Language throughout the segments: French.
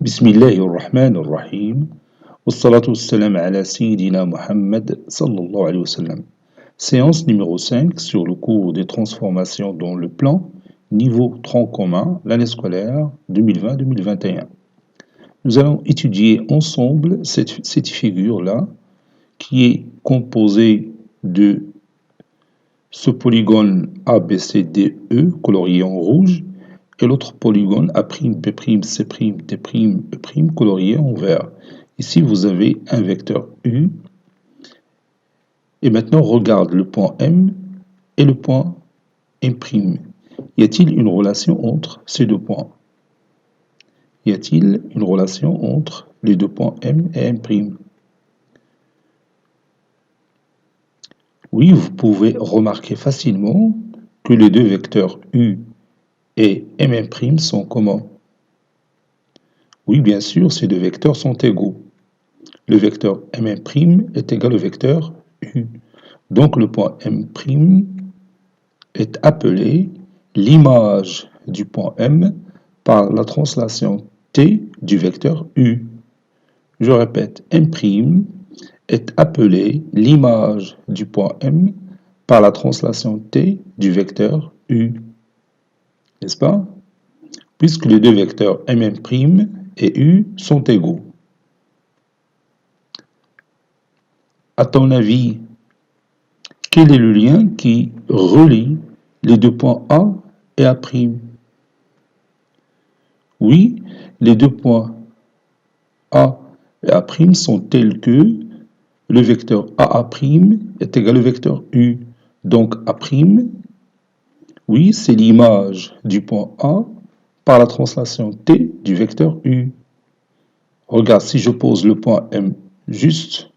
بسم الله الرحمن الرحيم والصلاة والسلام على سيدنا Muhammad sallallahu alayhi wa sallam. Séance numéro 5 sur le cours des transformations dans le plan, niveau tronc commun, l'année scolaire 2020-2021. Nous allons étudier ensemble cette figure-là qui est composée de ce polygone ABCDE colorié en rouge et l'autre polygone A'B', C', D', E' colorié en vert. Ici, vous avez un vecteur U. Et maintenant, regarde le point M et le point M'. Y a-t-il une relation entre ces deux points? Y a-t-il une relation entre les deux points M et M'? Oui, vous pouvez remarquer facilement que les deux vecteurs U et M' sont communs. Oui, bien sûr, ces deux vecteurs sont égaux. Le vecteur M' est égal au vecteur U. Donc le point M' est appelé l'image du point M par la translation T du vecteur U. Je répète, M' est appelé l'image du point M par la translation T du vecteur U. N'est-ce pas? Puisque les deux vecteurs M' et U sont égaux. À ton avis, quel est le lien qui relie les deux points A et A'? Oui, les deux points A et A' sont tels que le vecteur AA' est égal au vecteur U. Donc A', oui, c'est l'image du point A par la translation T du vecteur U. Regarde, si je pose le point M juste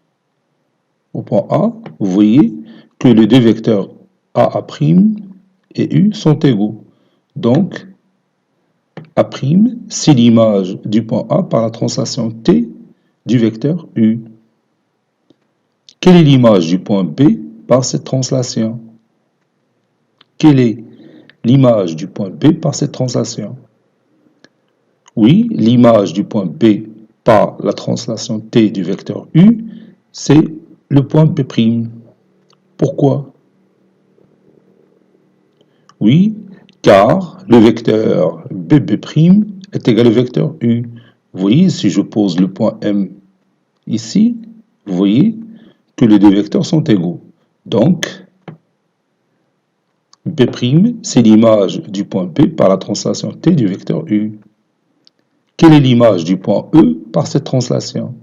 au point A, vous voyez que les deux vecteurs AA' et U sont égaux. Donc, A', c'est l'image du point A par la translation T du vecteur U. Quelle est l'image du point B par cette translation? Quelle est l'image du point B par cette translation? Oui, l'image du point B par la translation T du vecteur U, c'est le point B'. Pourquoi? Oui, car le vecteur BB' est égal au vecteur U. Vous voyez, si je pose le point M ici, vous voyez que les deux vecteurs sont égaux. Donc, B', c'est l'image du point B par la translation T du vecteur U. Quelle est l'image du point E par cette translation?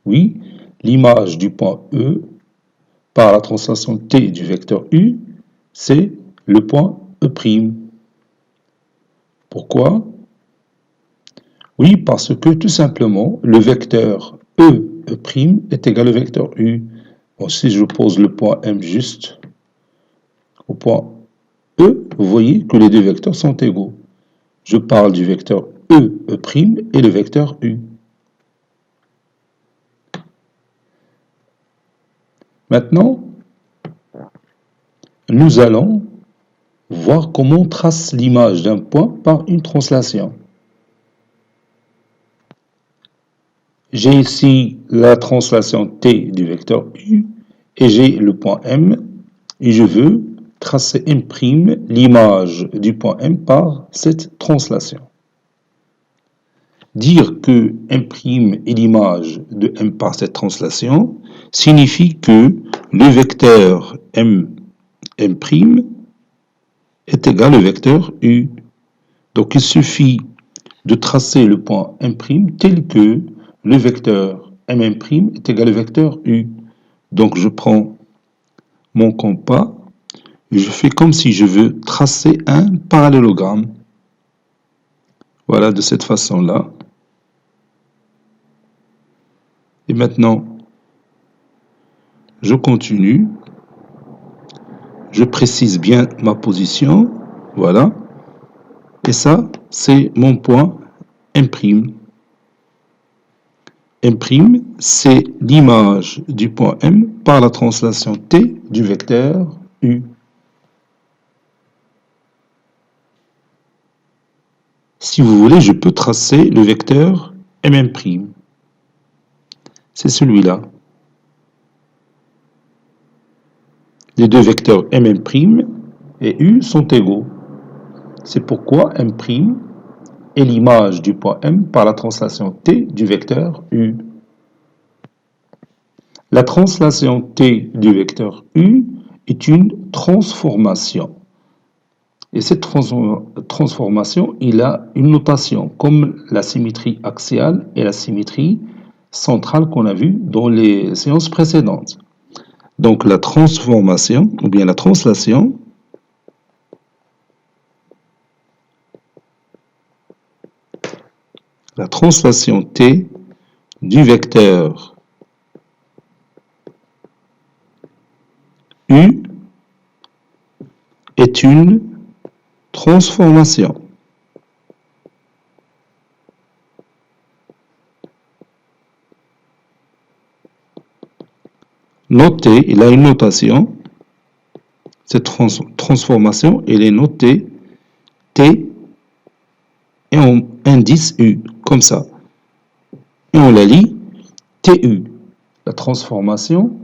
Oui, l'image du point E par la translation T du vecteur U, c'est le point E'. Pourquoi? Oui, parce que tout simplement, le vecteur E' est égal au vecteur U. Bon, si je pose le point M juste au point E, vous voyez que les deux vecteurs sont égaux. Je parle du vecteur E' et le vecteur U. Maintenant, nous allons voir comment on trace l'image d'un point par une translation. J'ai ici la translation T du vecteur U et j'ai le point M et je veux tracer M', l'image du point M par cette translation. Dire que M' est l'image de M par cette translation signifie que le vecteur M' est égal au vecteur U. Donc il suffit de tracer le point M' tel que le vecteur M' est égal au vecteur U. Donc je prends mon compas et je fais comme si je veux tracer un parallélogramme. Voilà, de cette façon-là. Et maintenant, je continue. Je précise bien ma position. Voilà. Et ça, c'est mon point M'. M', c'est l'image du point M par la translation T du vecteur U. Si vous voulez, je peux tracer le vecteur mm'. C'est celui-là. Les deux vecteurs mm' et u sont égaux. C'est pourquoi m' est l'image du point M par la translation T du vecteur U. La translation T du vecteur U est une transformation. Et cette transformation, il a une notation, comme la symétrie axiale et la symétrie centrale qu'on a vue dans les séances précédentes. Donc la transformation, ou bien la translation, T du vecteur U est une transformation. Notez, il a une notation. Cette transformation, elle est notée T et en indice U, comme ça. Et on la lit TU, la transformation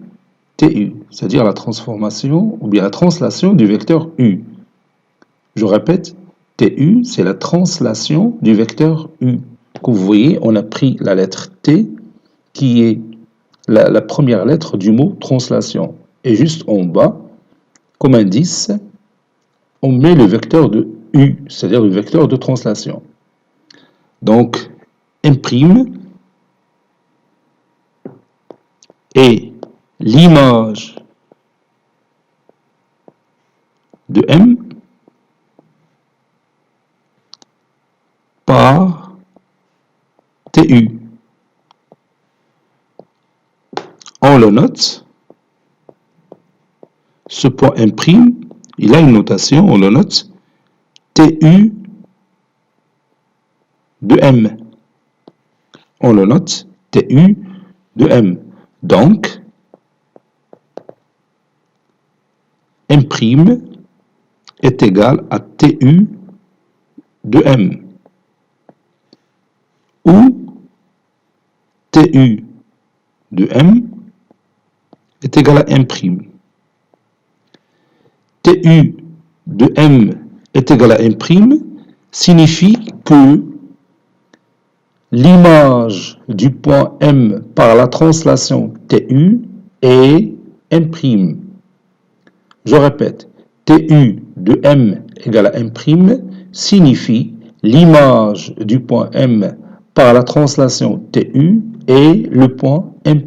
TU, c'est-à-dire la transformation ou bien la translation du vecteur U. Je répète, TU, c'est la translation du vecteur U. Comme vous voyez, on a pris la lettre T, qui est la première lettre du mot translation. Et juste en bas, comme indice, on met le vecteur de U, c'est-à-dire le vecteur de translation. Donc, M' est l'image de M par TU. On le note. Ce point M', il a une notation, on le note, TU de M. On le note, TU de M. Donc, M' est égal à TU de M. Où TU de M est égal à M'. TU de M est égal à M' signifie que l'image du point M par la translation TU est M'. Je répète, TU de M égale à M' signifie l'image du point M par la translation TU est le point M'.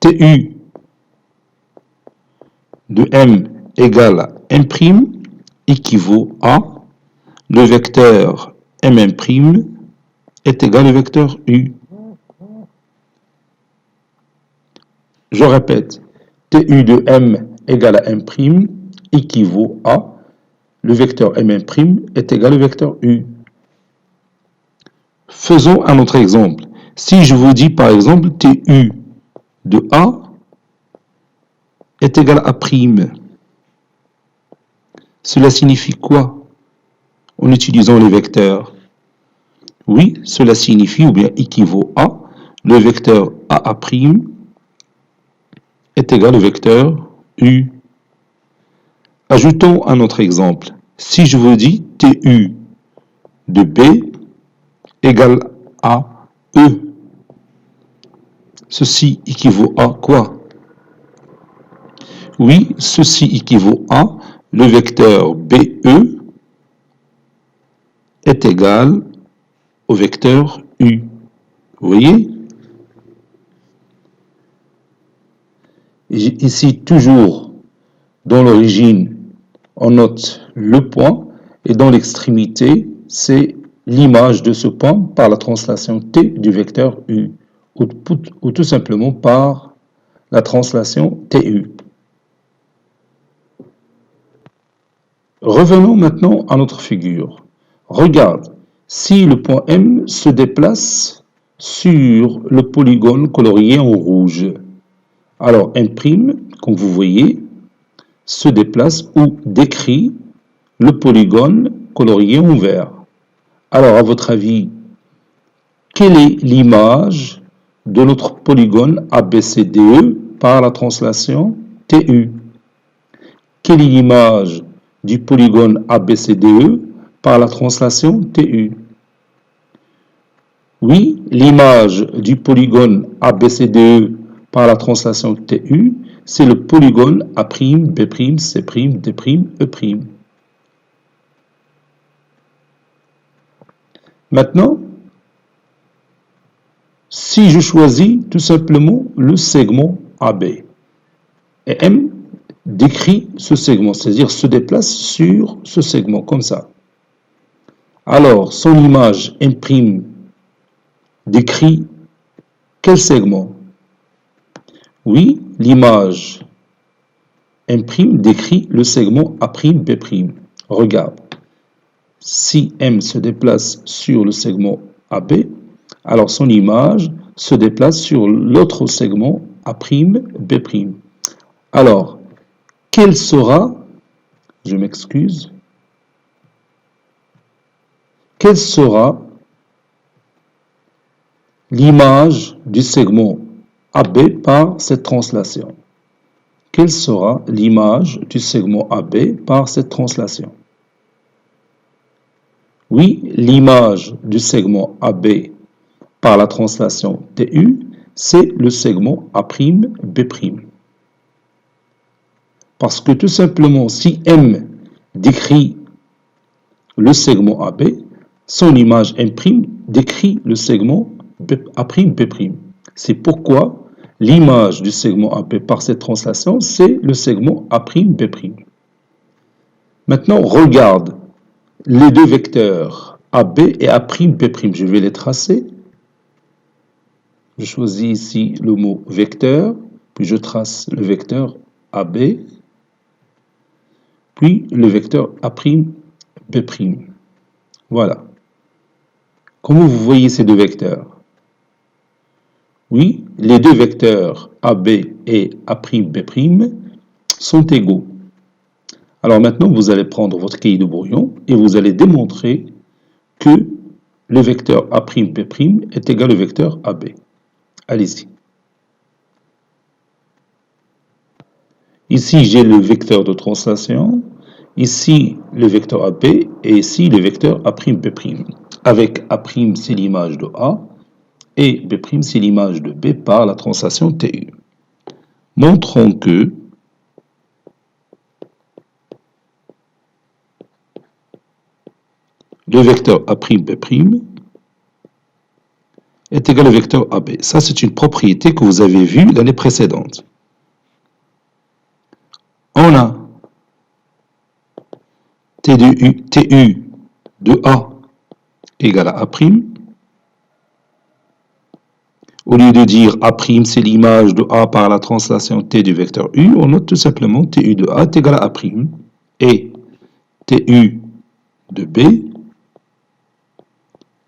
TU de M égale à M' équivaut à le vecteur M' est égal au vecteur U. Je répète, TU de M égale à M' équivaut à le vecteur M' est égal au vecteur U. Faisons un autre exemple. Si je vous dis par exemple TU de A est égal à prime, cela signifie quoi en utilisant les vecteurs? Oui, cela signifie ou bien équivaut à le vecteur AA' est égal au vecteur U. Ajoutons un autre exemple. Si je vous dis TU de B égale à E, ceci équivaut à quoi? Oui, ceci équivaut à le vecteur BE est égal au vecteur U. Vous voyez? Ici, toujours dans l'origine, on note le point et dans l'extrémité, c'est l'image de ce point par la translation T du vecteur U ou tout simplement par la translation TU. Revenons maintenant à notre figure. Regarde, si le point M se déplace sur le polygone colorié en rouge, alors M', comme vous voyez, se déplace ou décrit le polygone colorié en vert. Alors, à votre avis, quelle est l'image de notre polygone ABCDE par la translation TU? Quelle est l'image du polygone ABCDE par la translation TU? Oui, l'image du polygone ABCDE par la translation TU, c'est le polygone A', B', C', D', E'. Maintenant, si je choisis tout simplement le segment AB, et M décrit ce segment, c'est-à-dire se déplace sur ce segment, comme ça. Alors, son image M' décrit quel segment? Oui, l'image M' décrit le segment A', B'. Regarde, si M se déplace sur le segment AB, alors son image se déplace sur l'autre segment A', B'. Alors, quelle sera, je m'excuse, quelle sera l'image du segment AB par cette translation? Quelle sera l'image du segment AB par cette translation? Oui, l'image du segment AB par la translation TU, c'est le segment A', B'. Parce que tout simplement, si M décrit le segment AB, son image M' décrit le segment A', B'. C'est pourquoi l'image du segment AB par cette translation, c'est le segment A', B'. Maintenant, regarde les deux vecteurs AB et A', B'. Je vais les tracer. Je choisis ici le mot vecteur, puis je trace le vecteur AB, puis le vecteur A', B'. Voilà. Comment vous voyez ces deux vecteurs? Oui, les deux vecteurs AB et A', B' sont égaux. Alors maintenant, vous allez prendre votre cahier de brouillon et vous allez démontrer que le vecteur A', B' est égal au vecteur AB. Allez-y. Ici, j'ai le vecteur de translation. Ici, le vecteur AB et ici, le vecteur A', B'. Avec A', c'est l'image de A et B', c'est l'image de B par la translation TU. Montrons que le vecteur A', B' est égal au vecteur AB. Ça, c'est une propriété que vous avez vue l'année précédente. On a TU de A égale à A'. Au lieu de dire A', c'est l'image de A par la translation T du vecteur U, on note tout simplement TU de A est égal à A'. Et TU de B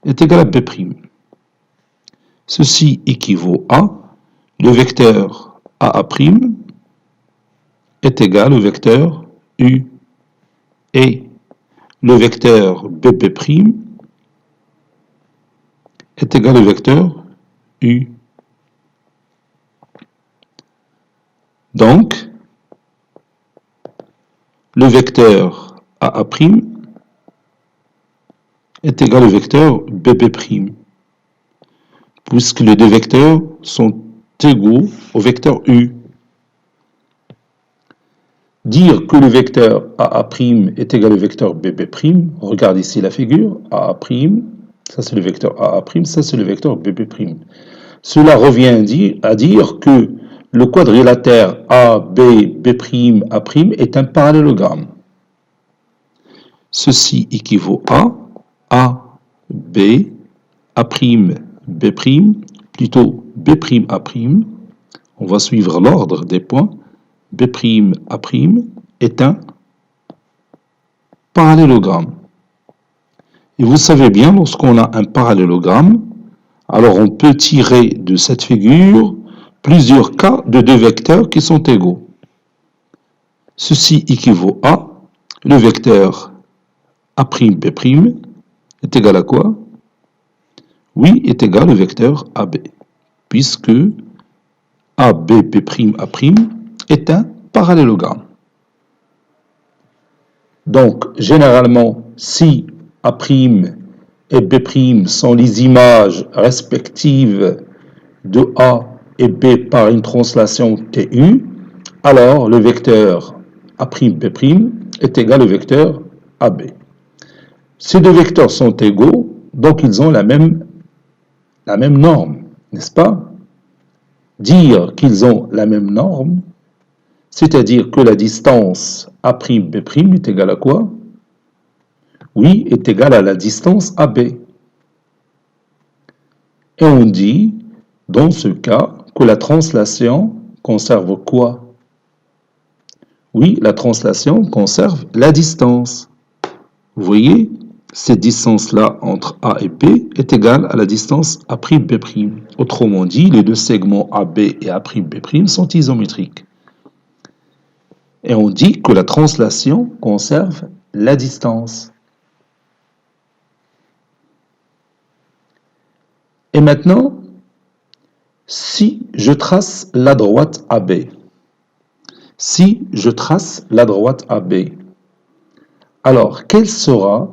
est égal à B'. Ceci équivaut à le vecteur AA' est égal au vecteur U. Et le vecteur BB' est égal au vecteur U. Donc, le vecteur AA' est égal au vecteur BB', puisque les deux vecteurs sont égaux au vecteur U. Dire que le vecteur AA' est égal au vecteur BB', regarde ici la figure, AA', ça c'est le vecteur AA', ça c'est le vecteur BB'. Cela revient à dire que le quadrilatère AB, B', A' est un parallélogramme. Ceci équivaut à A, B, A', B', plutôt B', A'. On va suivre l'ordre des points. B', A' est un parallélogramme. Et vous savez bien, lorsqu'on a un parallélogramme, alors on peut tirer de cette figure plusieurs cas de deux vecteurs qui sont égaux. ceci équivaut à le vecteur A'B' est égal à quoi? Oui, est égal au vecteur AB, puisque AB'B'A' est un parallélogramme. Donc, généralement, si A' et B' sont les images respectives de A et B par une translation TU, alors le vecteur A'B' est égal au vecteur AB. Ces deux vecteurs sont égaux, donc ils ont la même norme, n'est-ce pas? Dire qu'ils ont la même norme, c'est-à-dire que la distance A'B' est égale à quoi? Oui, est égale à la distance AB. Et on dit, dans ce cas, que la translation conserve quoi? Oui, la translation conserve la distance. Vous voyez, cette distance-là entre A et B est égale à la distance A'B'. Autrement dit, les deux segments AB et A'B' sont isométriques. Et on dit que la translation conserve la distance. Et maintenant, si je trace la droite AB, alors quelle sera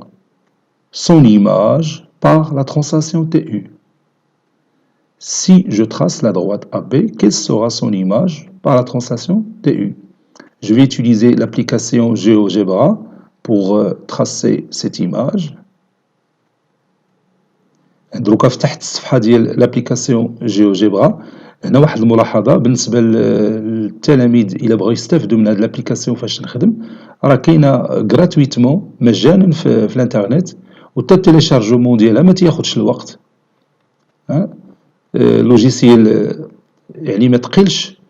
son image par la translation TU? Si je trace la droite AB, quelle sera son image par la translation TU? Je vais utiliser l'application GeoGebra pour tracer cette image. دروكا فتحت الصفحه ديال لابليكاسيون جيوجيبرا. هنا واحد الملاحظه بالنسبه للتلاميذ الا بغاو يستافدوا من هذه لابليكاسيون فاش نخدم، راه كاينه غراتويتمون مجانا في الانترنت، وحتى التيليشارجمون ديالها ما تياخذش الوقت. لوجيسيال يعني ما ثقيلش،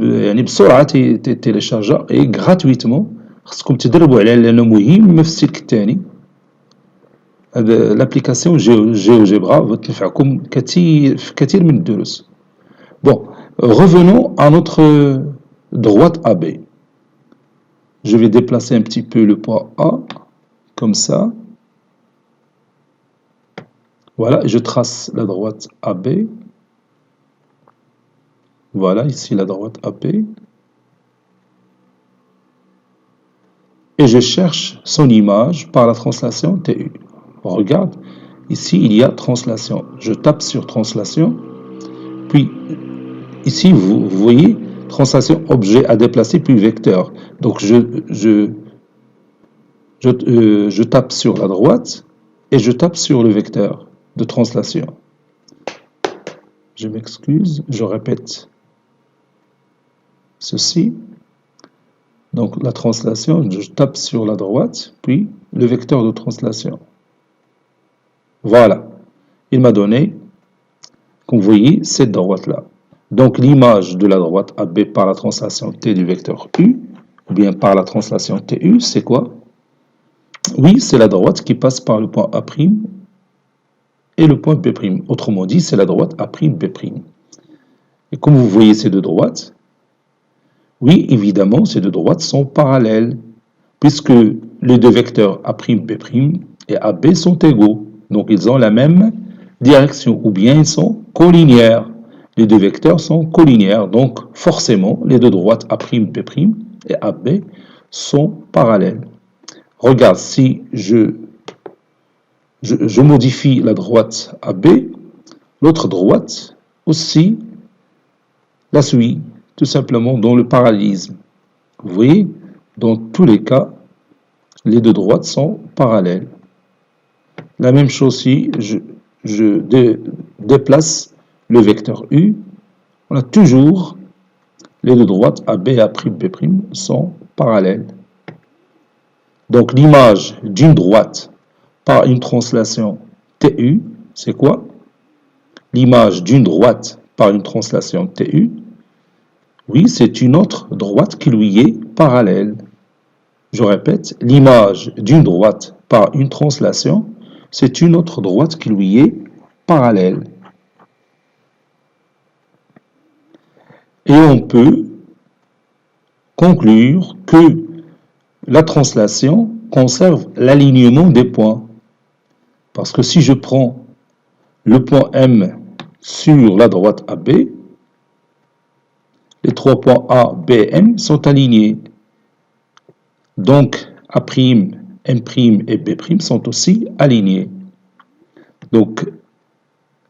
يعني بسرعه تيليشارجا اي غراتويتمون. خصكم تدربوا عليه لانه مهم في السلك الثاني. L'application GeoGebra va تنفعكم كثير من الدروس. Bon, revenons à notre droite AB. Je vais déplacer un petit peu le point A, comme ça. Voilà, et je trace la droite AB. Voilà, ici la droite AB. Et je cherche son image par la translation TU. Regarde, ici il y a translation. Je tape sur translation, puis ici vous voyez translation objet à déplacer puis vecteur. Donc je tape sur la droite et je tape sur le vecteur de translation. Je m'excuse, je répète ceci. Donc la translation, je tape sur la droite puis le vecteur de translation. Voilà, il m'a donné, comme vous voyez, cette droite-là. Donc l'image de la droite AB par la translation T du vecteur U, ou bien par la translation TU, c'est quoi? Oui, c'est la droite qui passe par le point A' et le point B'. Autrement dit, c'est la droite A'B'. Et comme vous voyez ces deux droites, oui, évidemment, ces deux droites sont parallèles, puisque les deux vecteurs A'B' et AB sont égaux. Donc, ils ont la même direction, ou bien ils sont collinéaires. Les deux vecteurs sont collinéaires, donc forcément, les deux droites A'B' et AB sont parallèles. Regarde, si je modifie la droite AB, l'autre droite aussi la suit, tout simplement dans le parallélisme. Vous voyez, dans tous les cas, les deux droites sont parallèles. La même chose si je déplace le vecteur U, on a toujours les deux droites AB et A'B' sont parallèles. Donc l'image d'une droite par une translation TU, c'est quoi? L'image d'une droite par une translation TU, oui, c'est une autre droite qui lui est parallèle. Je répète, l'image d'une droite par une translation, c'est une autre droite qui lui est parallèle. Et on peut conclure que la translation conserve l'alignement des points. Parce que si je prends le point M sur la droite AB, les trois points A, B et M sont alignés. Donc, A', M' et B' sont aussi alignés. Donc,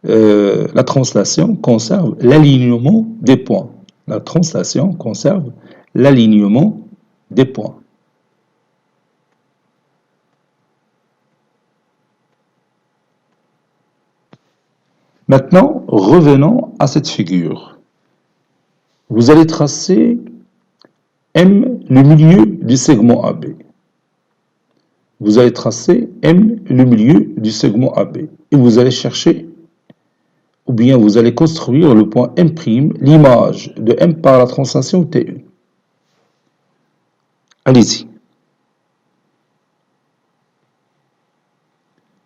la translation conserve l'alignement des points. La translation conserve l'alignement des points. Maintenant, revenons à cette figure. Vous allez tracer M, le milieu du segment AB. Vous allez tracer M, le milieu du segment AB. Et vous allez chercher, ou bien vous allez construire le point M', l'image de M par la translation TU. Allez-y.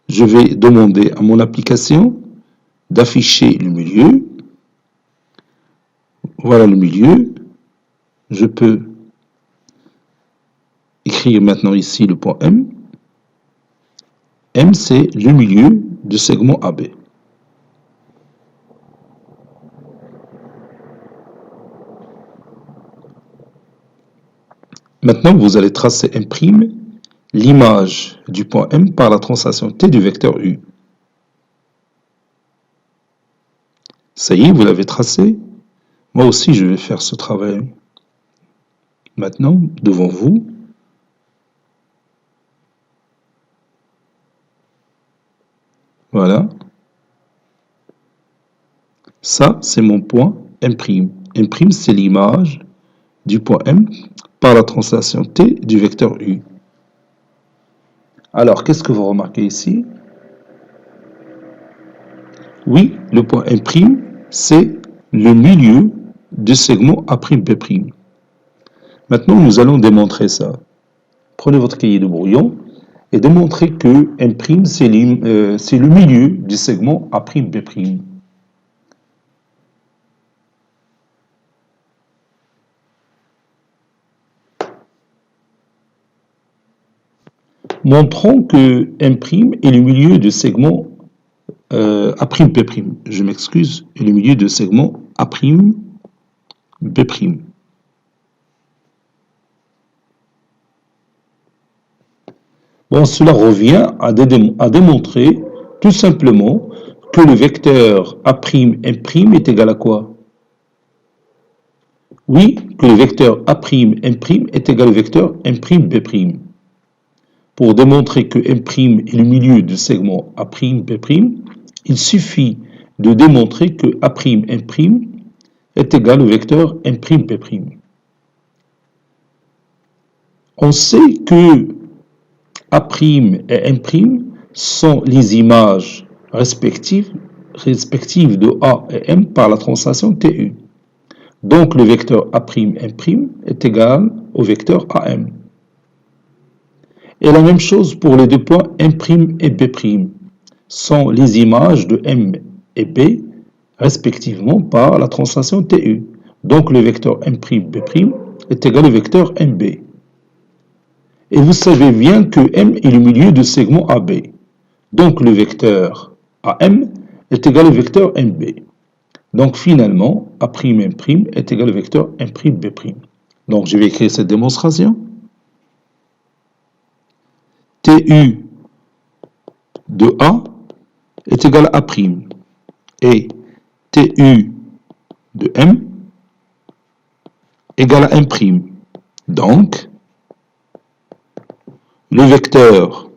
Je vais demander à mon application d'afficher le milieu. Voilà le milieu. Je peux écrire maintenant ici le point M. M, c'est le milieu du segment AB. Maintenant, vous allez tracer M', l'image du point M par la translation T du vecteur U. Ça y est, vous l'avez tracé. Moi aussi, je vais faire ce travail maintenant devant vous. Voilà. Ça, c'est mon point M'. M', c'est l'image du point M par la translation T du vecteur U. Alors, qu'est-ce que vous remarquez ici? Oui, le point M', c'est le milieu du segment A'B'. Maintenant, nous allons démontrer ça. Prenez votre cahier de brouillon et démontrez que M', c'est le milieu du segment A'B'. Montrons que M' est le milieu du segment A'B'. Je m'excuse, est le milieu du segment A'B'. Bon, cela revient à démontrer tout simplement que le vecteur A'M' est égal à quoi? Oui, que le vecteur A'M' est égal au vecteur M'B'. Pour démontrer que M' est le milieu du segment A'B', il suffit de démontrer que A'M' est égal au vecteur M'B'. On sait que A'M et M' sont les images respectives de A et M par la translation TU. Donc le vecteur A'M' est égal au vecteur AM. Et la même chose pour les deux points M' et B', sont les images de M et B respectivement par la translation TU. Donc le vecteur M'B' est égal au vecteur MB. Et vous savez bien que M est le milieu du segment AB. Donc le vecteur AM est égal au vecteur MB. Donc finalement, A'M' est égal au vecteur M'B'. Donc je vais écrire cette démonstration. TU de A est égal à A' et TU de M égale à M'. Donc, le vecteur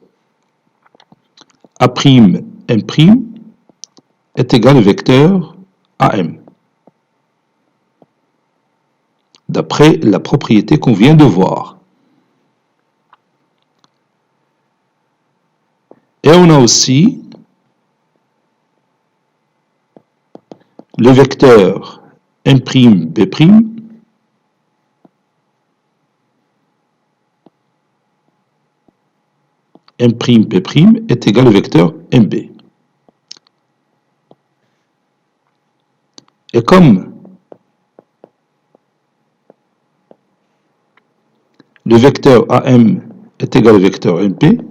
A'M' est égal au vecteur AM, d'après la propriété qu'on vient de voir. Et on a aussi le vecteur M'B', M'B' est égal au vecteur MB. Et comme le vecteur AM est égal au vecteur MP.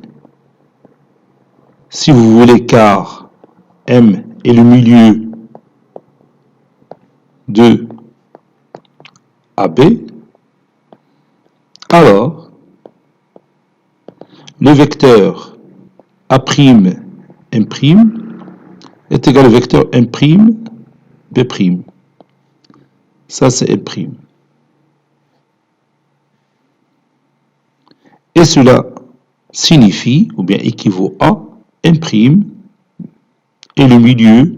Si vous voulez, car M est le milieu de AB, alors le vecteur A'M' est égal au vecteur M'B'. Ça, c'est M'. Et cela signifie, ou bien équivaut à, M' est le milieu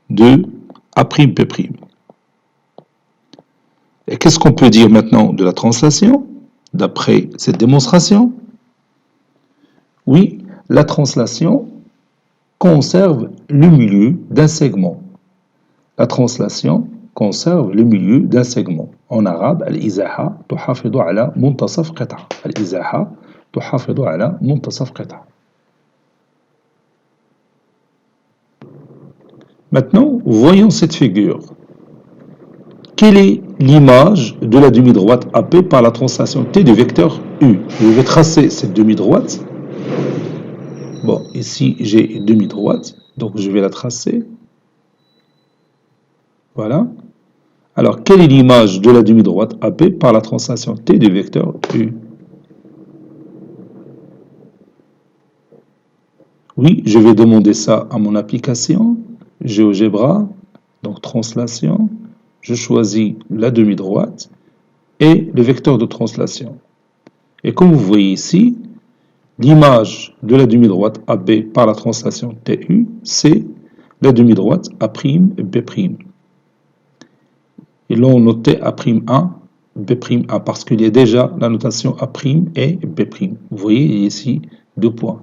de A'B'. Et qu'est-ce qu'on peut dire maintenant de la translation, d'après cette démonstration? Oui, la translation conserve le milieu d'un segment. La translation conserve le milieu d'un segment. En arabe, al-izaha tuhafidu ala muntasaf qit'a. Al-izaha tuhafidu ala muntasaf qit'a. Maintenant, voyons cette figure. Quelle est l'image de la demi-droite AP par la translation T du vecteur U? Je vais tracer cette demi-droite. Bon, ici j'ai une demi-droite, donc je vais la tracer. Voilà. Alors, quelle est l'image de la demi-droite AP par la translation T du vecteur U? Oui, je vais demander ça à mon application, GeoGebra, donc translation. Je choisis la demi-droite et le vecteur de translation. Et comme vous voyez ici, l'image de la demi-droite AB par la translation TU, c'est la demi-droite A'B'. Ils l'ont noté A'A, B'A, parce qu'il y a déjà la notation A' et B'. Vous voyez ici 2 points.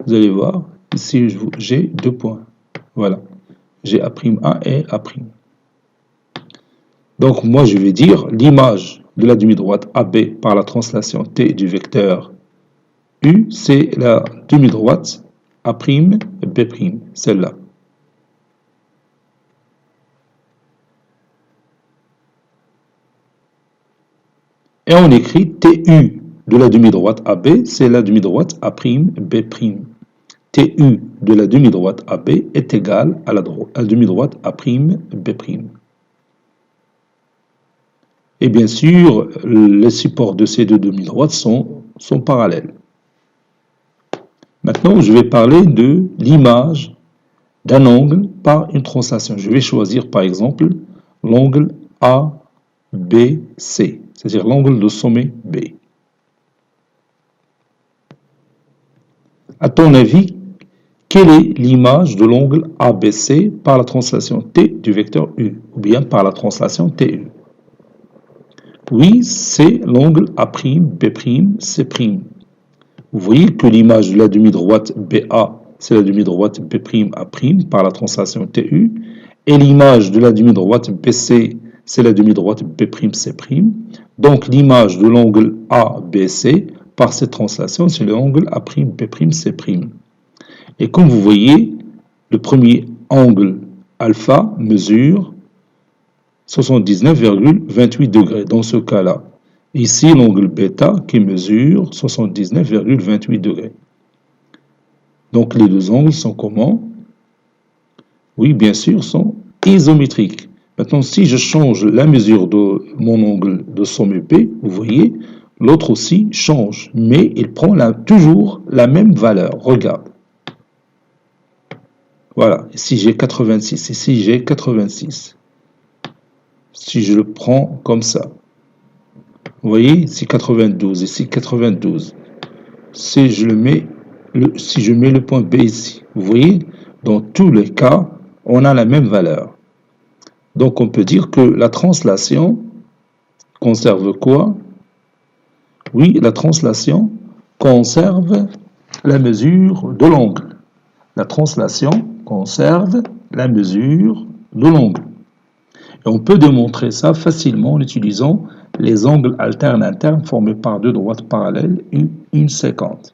Vous allez voir, ici j'ai 2 points. Voilà, j'ai A'A et A'. Donc moi je vais dire l'image de la demi-droite AB par la translation T du vecteur U, c'est la demi-droite A'B', celle-là. Et on écrit TU de la demi-droite AB, c'est la demi-droite A'B'. TU de la demi-droite AB est égal à la demi-droite A'B'. Et bien sûr, les supports de ces deux demi-droites sont parallèles. Maintenant, je vais parler de l'image d'un angle par une translation. Je vais choisir par exemple l'angle ABC, c'est-à-dire l'angle de sommet B. À ton avis, quelle est l'image de l'angle ABC par la translation T du vecteur U, ou bien par la translation TU? Oui, c'est l'angle A'B', Vous voyez que l'image de la demi-droite BA, c'est la demi-droite B'A' par la translation TU, et l'image de la demi-droite BC, c'est la demi-droite B'C'. Donc l'image de l'angle ABC par cette translation, c'est l'angle A'B'C'. Et comme vous voyez, le premier angle alpha mesure 79,28 degrés dans ce cas-là. Ici, l'angle bêta qui mesure 79,28 degrés. Donc, les deux angles sont comment? Oui, bien sûr, sont isométriques. Maintenant, si je change la mesure de mon angle de sommet B, vous voyez, l'autre aussi change, mais il prend toujours la même valeur. Regarde. Voilà, ici j'ai 86, ici j'ai 86. Si je le prends comme ça, vous voyez, ici 92, ici 92. Si je mets le point B ici, vous voyez, dans tous les cas, on a la même valeur. Donc on peut dire que la translation conserve quoi? Oui, la translation conserve la mesure de l'angle. La translation conserve la mesure de l'angle. Et on peut démontrer ça facilement en utilisant les angles alternes internes formés par deux droites parallèles et une séquente.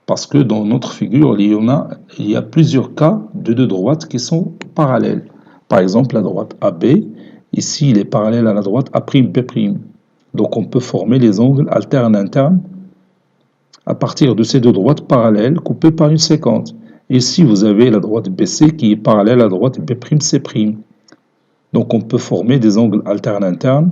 Parce que dans notre figure, il y a plusieurs cas de deux droites qui sont parallèles. Par exemple, la droite AB, Ici, il est parallèle à la droite A'B'. Donc on peut former les angles alternes internes à partir de ces deux droites parallèles coupées par une séquence. Ici, vous avez la droite BC qui est parallèle à la droite B'C'. Donc on peut former des angles alternes internes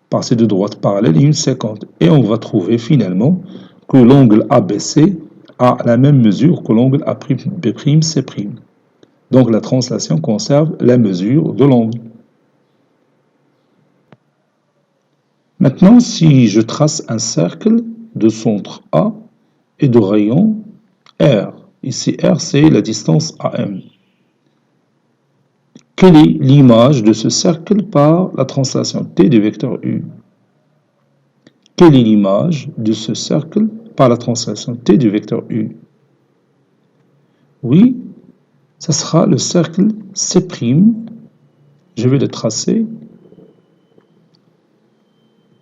par ces deux droites parallèles et une séquence. Et on va trouver finalement que l'angle ABC a la même mesure que l'angle A'B'C'. Donc la translation conserve la mesure de l'angle. Maintenant, si je trace un cercle de centre A et de rayon R, ici R c'est la distance AM. Quelle est l'image de ce cercle par la translation T du vecteur U? Quelle est l'image de ce cercle par la translation T du vecteur U? Oui, ça sera le cercle C'. Je vais le tracer.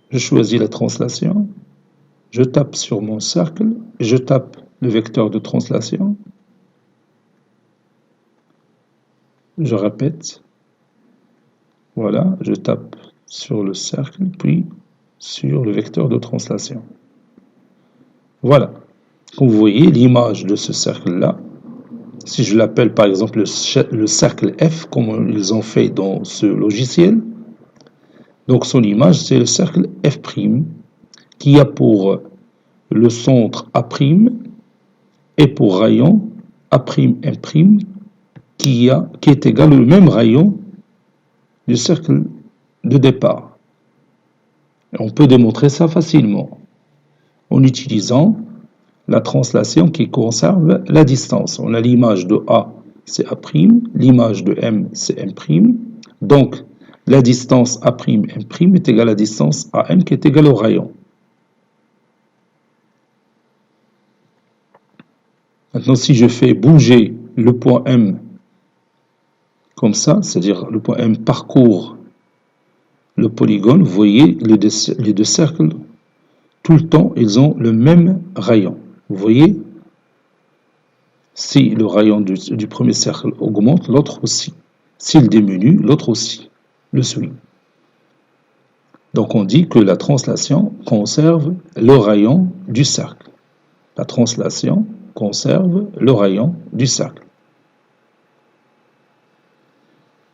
Je choisis la translation. Je tape sur mon cercle et je tape le vecteur de translation. Je répète. Voilà, je tape sur le cercle, puis sur le vecteur de translation. Voilà. Comme vous voyez, l'image de ce cercle-là, si je l'appelle par exemple le cercle F, comme ils ont fait dans ce logiciel, donc son image, c'est le cercle F', qui a pour le centre A' et pour rayon A'M', qui est égal au même rayon du cercle de départ. Et on peut démontrer ça facilement en utilisant la translation qui conserve la distance. On a l'image de A, c'est A', l'image de M, c'est M'. Donc, la distance A'M' est égale à la distance AM qui est égale au rayon. Maintenant, si je fais bouger le point M comme ça, c'est-à-dire le point M parcourt le polygone, vous voyez les deux cercles, tout le temps, ils ont le même rayon. Vous voyez, si le rayon du premier cercle augmente, l'autre aussi. S'il diminue, l'autre aussi le suit. Donc on dit que la translation conserve le rayon du cercle. La translation conserve le rayon du cercle.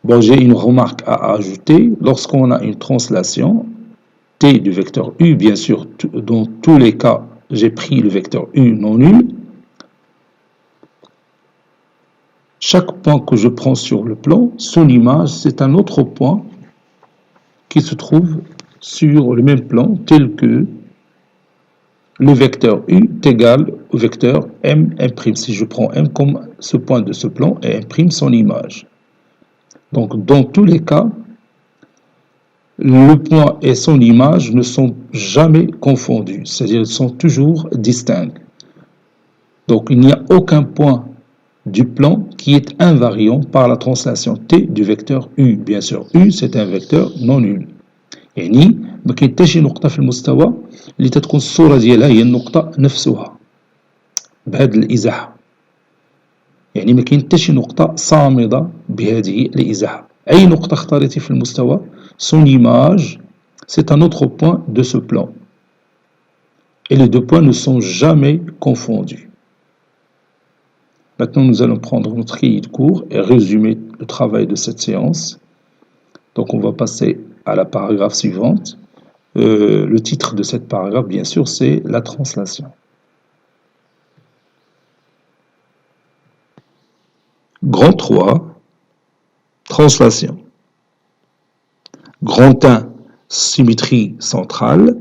Bon, j'ai une remarque à ajouter. Lorsqu'on a une translation, T du vecteur U, bien sûr, dans tous les cas, j'ai pris le vecteur U non nul. Chaque point que je prends sur le plan, son image, c'est un autre point qui se trouve sur le même plan, tel que le vecteur U est égal au vecteur M'. Si je prends M comme ce point de ce plan et M' son image. Donc, dans tous les cas, le point et son image ne sont jamais confondus, c'est-à-dire ils sont toujours distincts. Donc, il n'y a aucun point du plan qui est invariant par la translation T du vecteur U. Bien sûr, U, c'est un vecteur non nul. يعني ما كاين حتى شي نقطة في المستوى اللي تتكون الصورة ديالها هي النقطة نفسها بهذه الإزاحة. يعني ما كاين حتى شي نقطة صامدة بهذه الإزاحة. أي نقطة اختاريتي في المستوى son image c'est un autre point de ce plan. Et les deux points ne sont jamais confondus. Maintenant, nous allons prendre notre cahier de cours et résumer le travail de cette séance. Donc, on va passer à la paragraphe suivante. Le titre de cette paragraphe, bien sûr, c'est la translation. Grand 3, translation. Grand 1, symétrie centrale,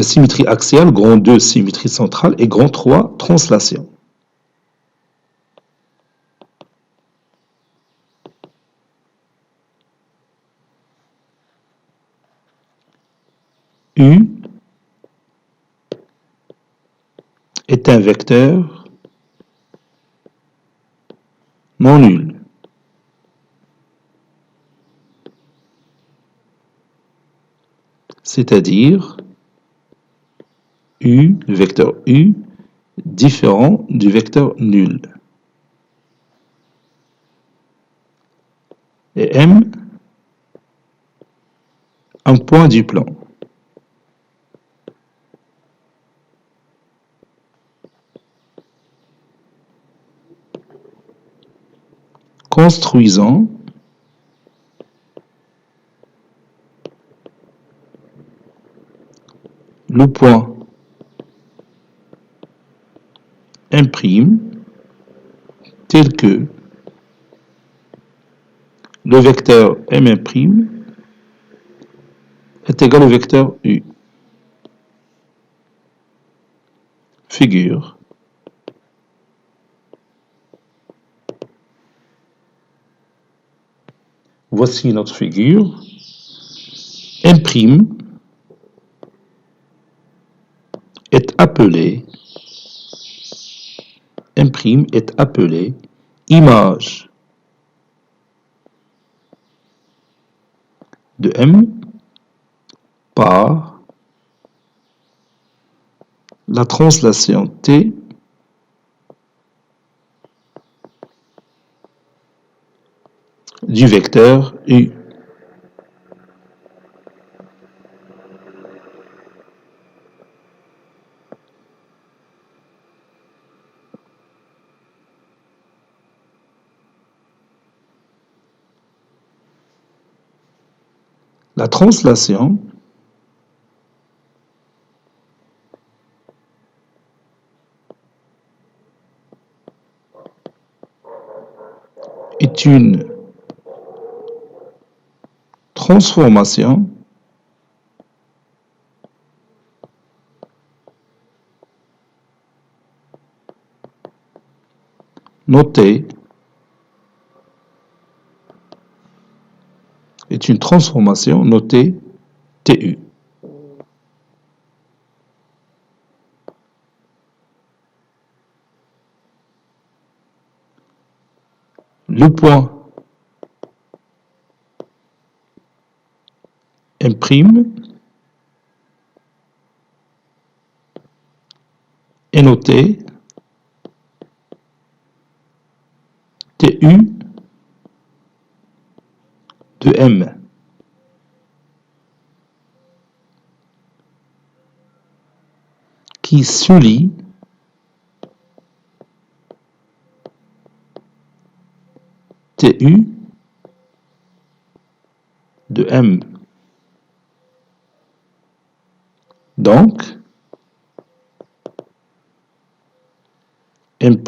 symétrie axiale. Grand 2, symétrie centrale. Et grand 3, translation. U est un vecteur non nul. C'est-à-dire U, le vecteur U, différent du vecteur nul. Et M un point du plan. Construisons le point imprime tel que le vecteur M' est égal au vecteur U. Figure. Voici notre figure. M' est appelé image de M par la translation T du vecteur U. La translation est une transformation notée TU. Le point imprime est noté TU de M. Qui soulie TU de M. Donc, M'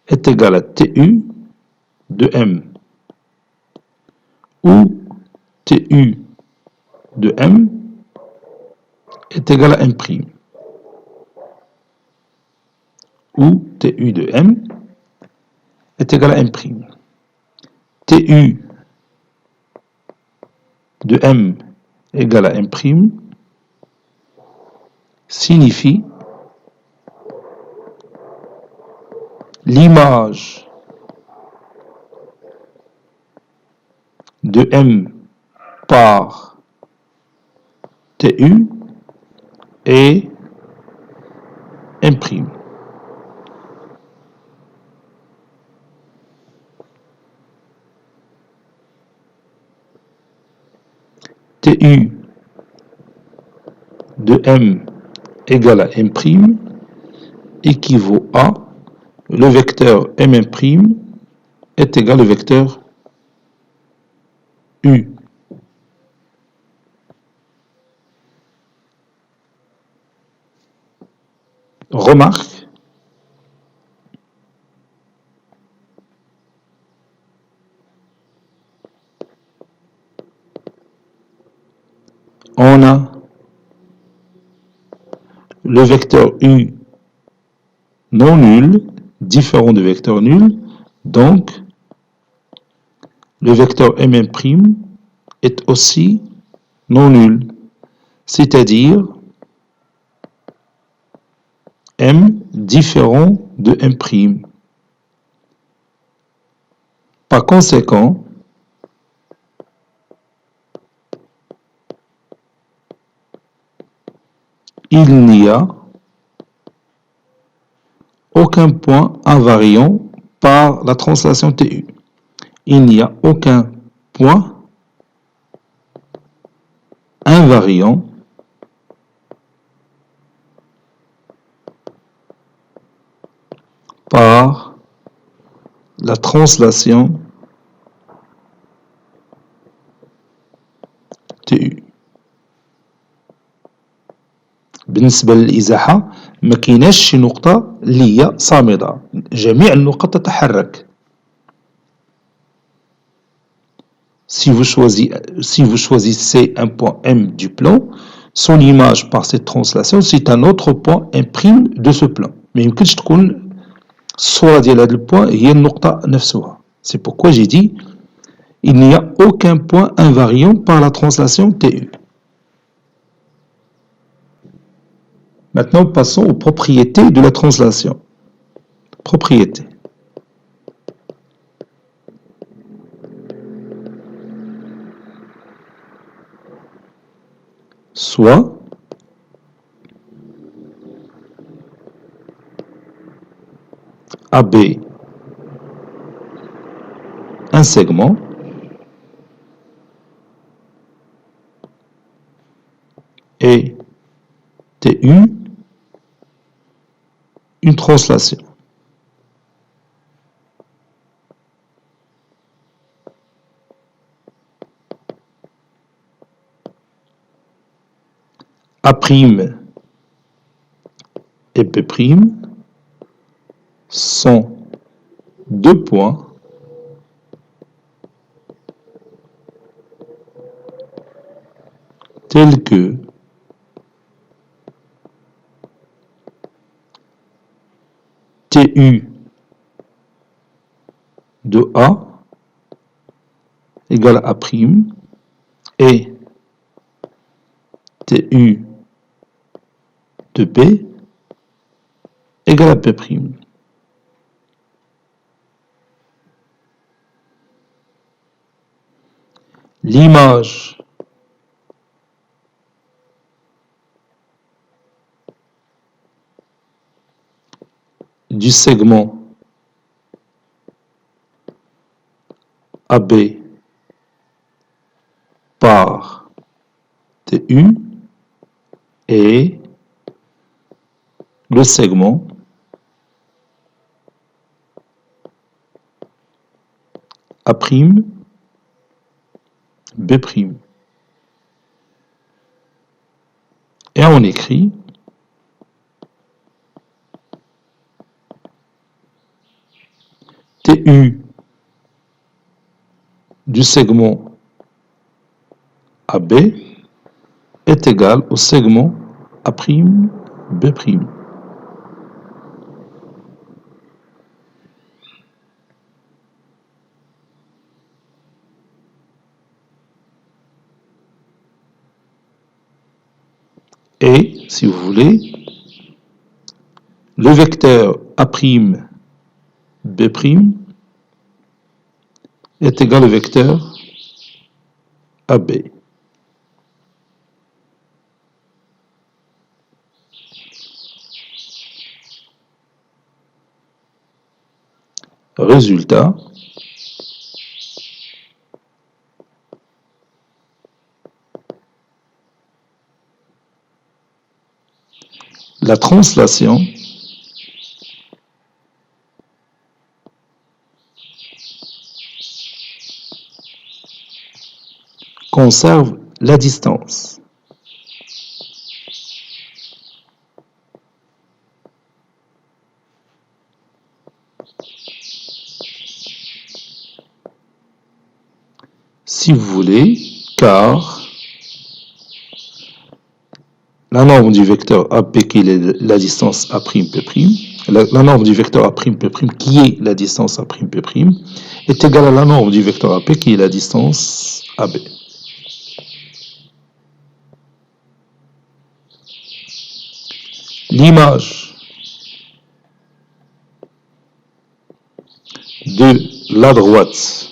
est égal à TU de M, où TU de M est égal à M', où TU de M est égal à M'. TU de M égale à M' signifie l'image de M par TU est M'. TU de M égale à M' équivaut à le vecteur M' est égal au vecteur U. Remarque, on a le vecteur U non nul, différent du vecteur nul, donc le vecteur M' est aussi non nul, c'est-à-dire M différent de M'. Par conséquent, il n'y a aucun point invariant par la translation TU. Il n'y a aucun point invariant par la translation TU. بالنسبة للإزاحة ما كايناش شي نقطة اللي هي صامدة، جميع النقط تتحرك. Si vous choisissez un point M du plan, son image par cette translation, c'est un autre point imprime de ce plan. ما يمكنش تكون الصورة ديال هذا البوان هي النقطة نفسها. C'est pourquoi j'ai dit il n'y a aucun point invariant par la translation TU. Maintenant, passons aux propriétés de la translation. Propriétés. Soit AB un segment et TU une translation. A' et B' sont deux points tels que TU de A égale à A' et TU de B égale à B'. L'image du segment AB par TU et le segment A', B'. Et on écrit TU du segment AB est égal au segment A', B'. Et, si vous voulez, le vecteur A', B' est égal au vecteur AB. Résultat, la translation conserve la distance. Si vous voulez, car la norme du vecteur AP qui est la distance A', P', la norme du vecteur A', P', qui est la distance A', P', est égale à la norme du vecteur AP qui est la distance AB. L'image de la droite,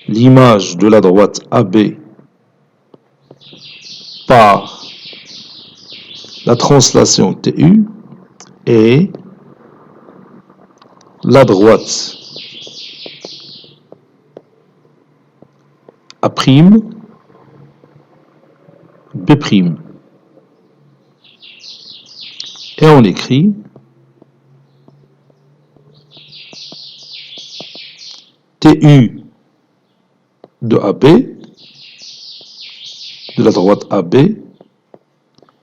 l'image de la droite AB par la translation TU est la droite A' , B' , C' , D' . B'. Et on écrit TU de AB, de la droite AB,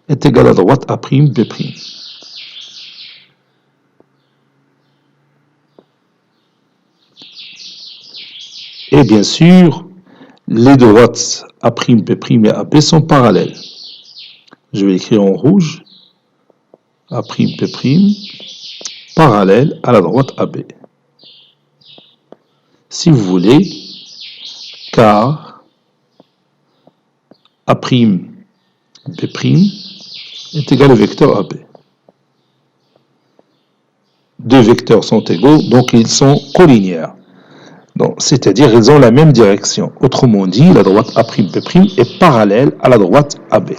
est égal à la droite A'B'. Et bien sûr, les droites A'B' et AB sont parallèles. Je vais écrire en rouge A'B' parallèle à la droite AB. Si vous voulez, car A'B' est égal au vecteur AB. Deux vecteurs sont égaux, donc ils sont collinéaires. C'est-à-dire ils ont la même direction. Autrement dit, la droite A'B' est parallèle à la droite AB.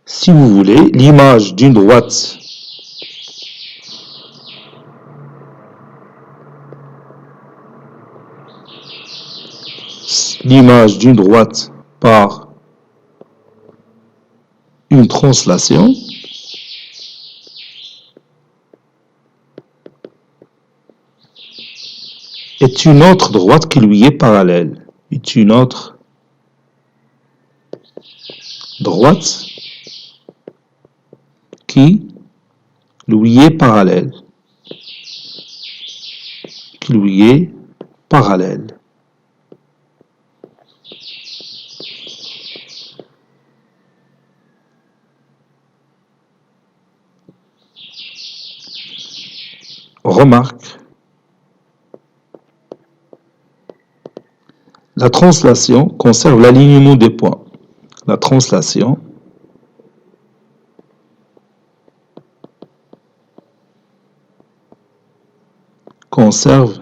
Si vous voulez, l'image d'une droite par une translation est une autre droite qui lui est parallèle. Est une autre droite qui lui est parallèle. Qui lui est parallèle. Remarque, la translation conserve l'alignement des points. La translation conserve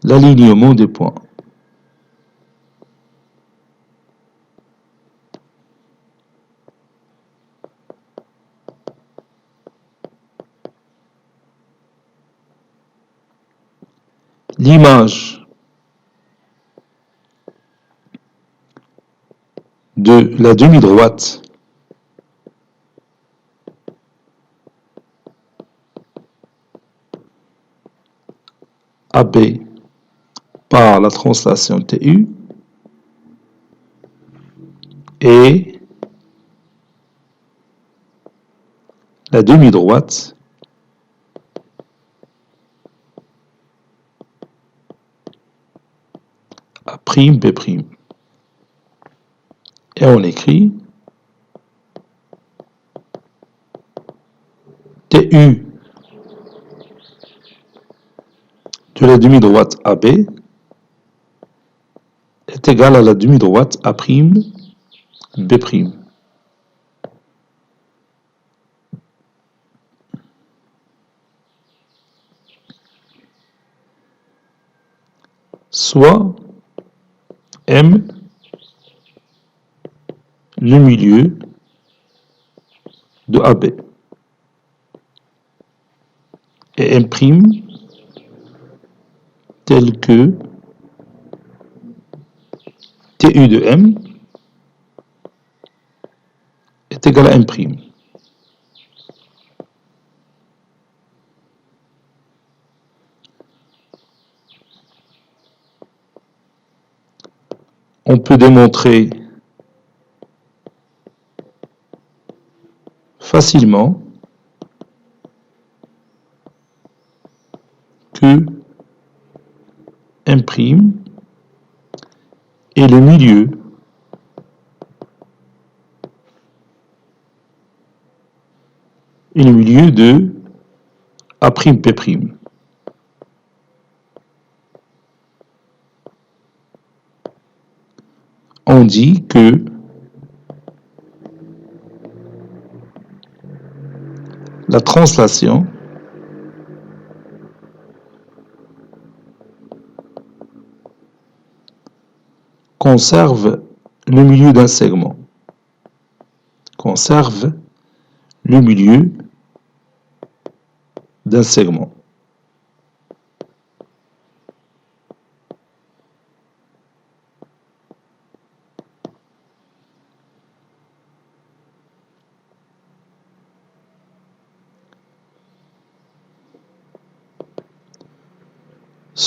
l'alignement des points. L'image de la demi-droite AB par la translation TU et la demi-droite A'B'. Et on écrit TU de la demi-droite AB est égal à la demi-droite A'B'. Soit M le milieu de AB et M' tel que TU de M est égal à M'. On peut démontrer facilement que M' est le milieu de A'B'. On dit que la translation conserve le milieu d'un segment. Conserve le milieu d'un segment.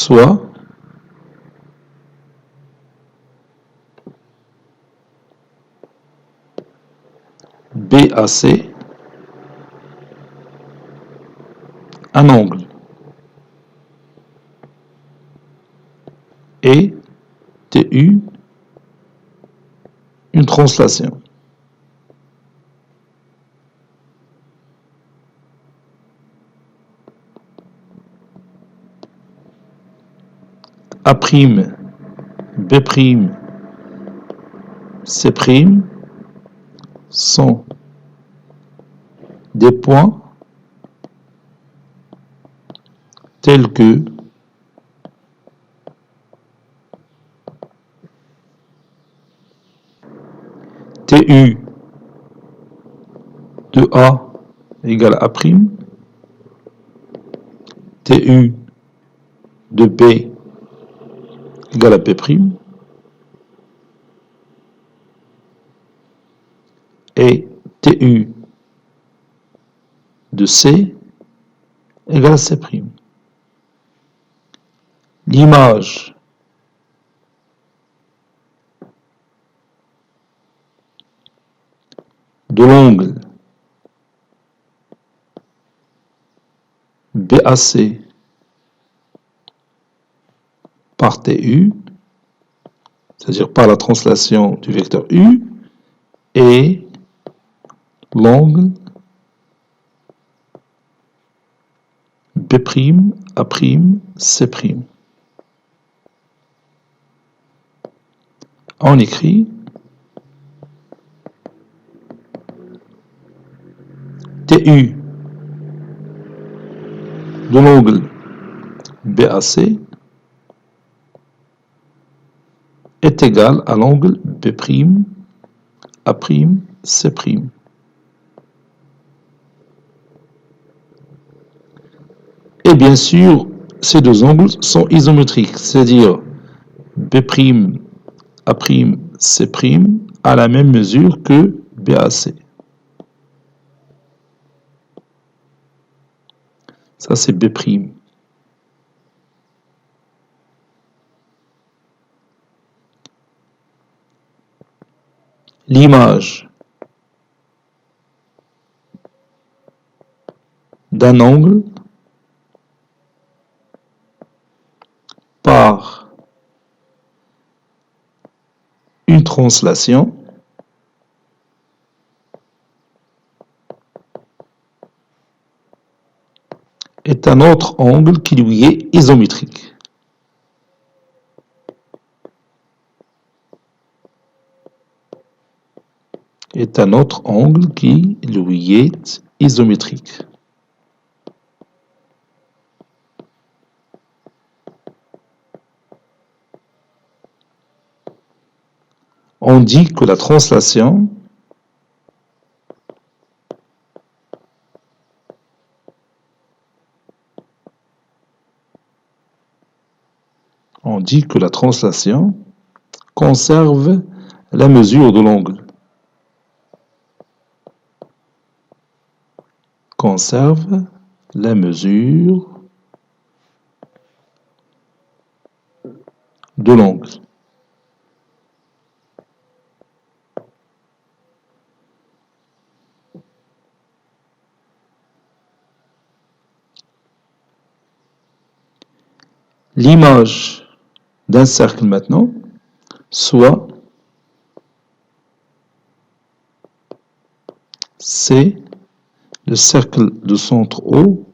soit BAC un angle et TU une translation. A', B', C' sont des points tels que TU de A égale A', TU de B égale à P', et TU de C égale à C'. L'image de l'angle BAC par TU, c'est-à-dire par la translation du vecteur U, et l'angle B', A', C'. On écrit TU de l'angle BAC est égal à l'angle B', A', C'. Et bien sûr, ces deux angles sont isométriques, c'est-à-dire B', A', C' à la même mesure que BAC. Ça, c'est B'. L'image d'un angle par une translation est un autre angle qui lui est isométrique. Est un autre angle qui lui est isométrique. On dit que la translation conserve la mesure de l'angle. Conserve la mesure de l'angle. L'image d'un cercle maintenant, soit c'est le cercle de centre O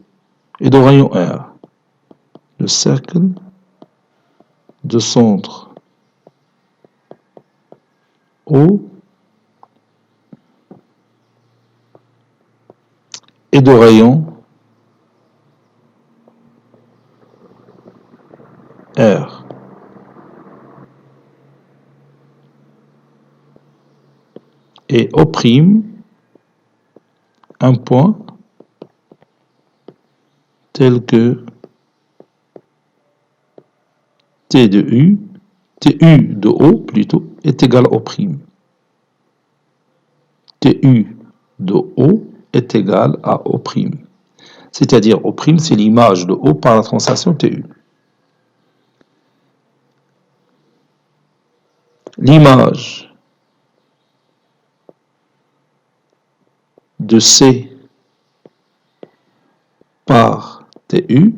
et de rayon R. Le cercle de centre O et de rayon R. Et O', un point tel que T de U, TU de O plutôt, est égal à O'. TU de O est égal à O'. C'est-à-dire O', c'est l'image de O par la translation TU. l'image de C par TU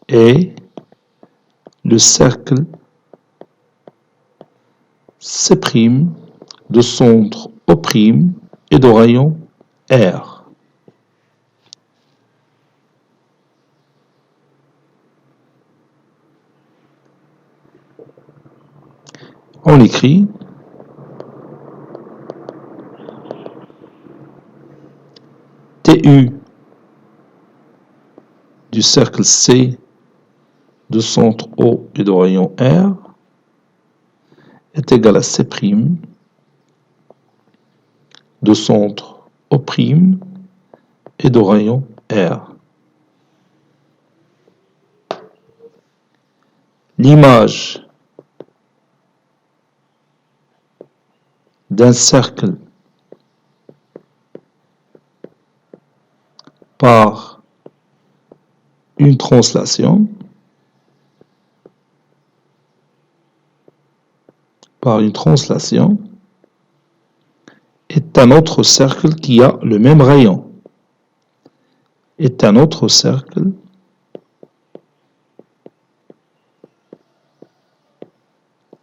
est le cercle C' de centre O' et de rayon R. On écrit TU du cercle C de centre O et de rayon R est égal à C' de centre O' et de rayon R. L'image d'un cercle par une translation est un autre cercle qui a le même rayon. Est un autre cercle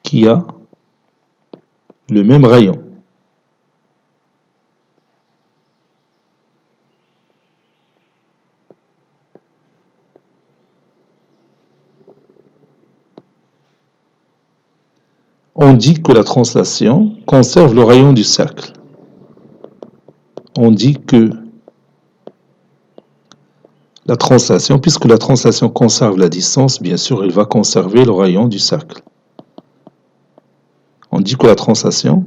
qui a le même rayon. On dit que la translation conserve le rayon du cercle. On dit que la translation, puisque la translation conserve la distance, bien sûr, elle va conserver le rayon du cercle. On dit que la translation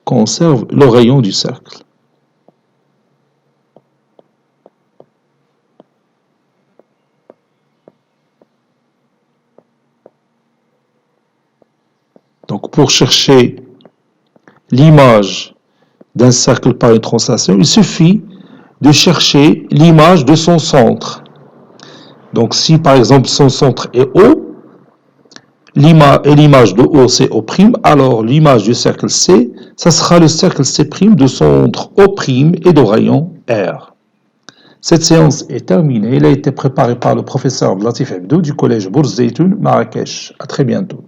conserve le rayon du cercle. Donc, pour chercher l'image d'un cercle par une translation, il suffit de chercher l'image de son centre. Donc, si par exemple son centre est O, et l'image de O c'est O', alors l'image du cercle C, ça sera le cercle C' de centre O' et de rayon R. Cette séance est terminée. Elle a été préparée par le professeur Latif Abdou du collège Bourz Zeytoun, Marrakech. À très bientôt.